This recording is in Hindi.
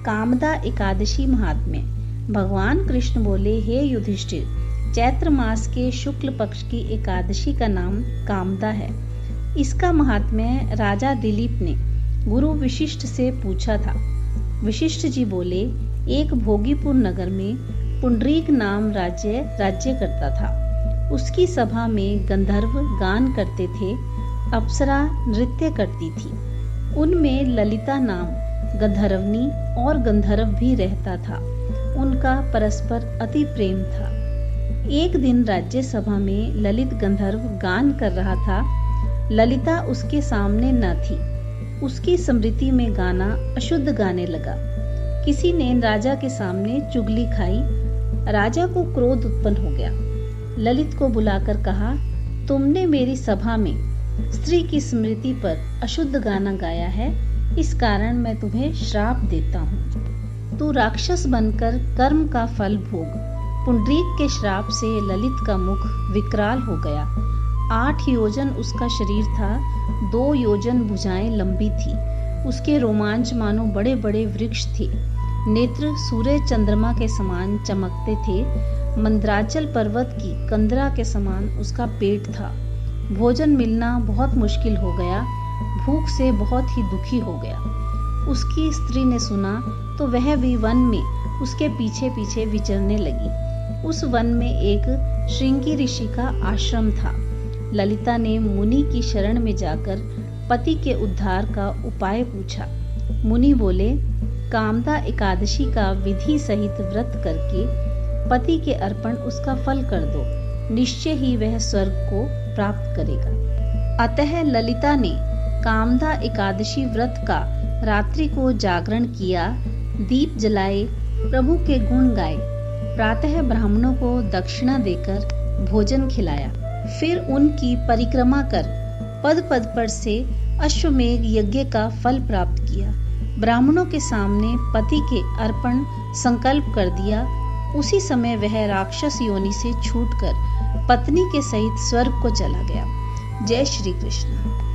कामदा एकादशी महात्म्य। भगवान कृष्ण बोले, हे युधिष्ठिर, चैत्र मास के शुक्ल पक्ष की एकादशी का नाम कामदा है। इसका महात्म्य राजा दिलीप ने गुरु वशिष्ठ से पूछा था। वशिष्ठ जी बोले, एक भोगीपुर नगर में पुंडरीक नाम राज्य करता था। उसकी सभा में गंधर्व गान करते थे, अप्सरा नृत्य करती थी। उनमें ललिता नाम गंधर्वनी और गंधर्व भी रहता था। उनका परस्पर अति प्रेम था। एक दिन राज्य सभा में ललित गंधर्व गान कर रहा था। ललिता उसके सामने न थी। उसकी स्मृति में गाना अशुद्ध गाने लगा। किसी ने राजा के सामने चुगली खाई। राजा को क्रोध उत्पन्न हो गया। ललित को बुलाकर कहा, तुमने मेरी सभा में स्त्री की स्मृति पर अशुद्ध गाना गाया है, इस कारण मैं तुम्हें श्राप देता हूँ। तू राक्षस बनकर कर्म का फल भोग। पुंडरीक के श्राप से ललित का मुख विकराल हो गया। 8 योजन उसका शरीर था, 2 योजन भुजाएं लंबी थी। उसके रोमांच मानो बड़े बड़े वृक्ष थे। नेत्र सूर्य चंद्रमा के समान चमकते थे। मंदराचल पर्वत की कंदरा के समान उसका पेट था। भोजन मिलना बहुत मुश्किल हो गया। भूख से बहुत ही दुखी हो गया। उसकी स्त्री ने सुना तो वह भी वन में उसके पीछे पीछे विचरने लगी। उस वन में एक श्रृंगी ऋषि का आश्रम था। ललिता ने मुनि की शरण में जाकर पति के उद्धार का उपाय पूछा। मुनि बोले, कामदा एकादशी का विधि सहित व्रत करके पति के अर्पण उसका फल कर दो, निश्चय ही वह स्वर्ग को प्राप्त करेगा। अतः ललिता ने कामदा एकादशी व्रत का रात्रि को जागरण किया, दीप जलाए, प्रभु के गुण गाए, प्रातः ब्राह्मणों को दक्षिणा देकर भोजन खिलाया। फिर उनकी परिक्रमा कर पद पद पर से अश्वमेघ यज्ञ का फल प्राप्त किया। ब्राह्मणों के सामने पति के अर्पण संकल्प कर दिया। उसी समय वह राक्षस योनि से छूटकर पत्नी के सहित स्वर्ग को चला गया। जय श्री कृष्ण।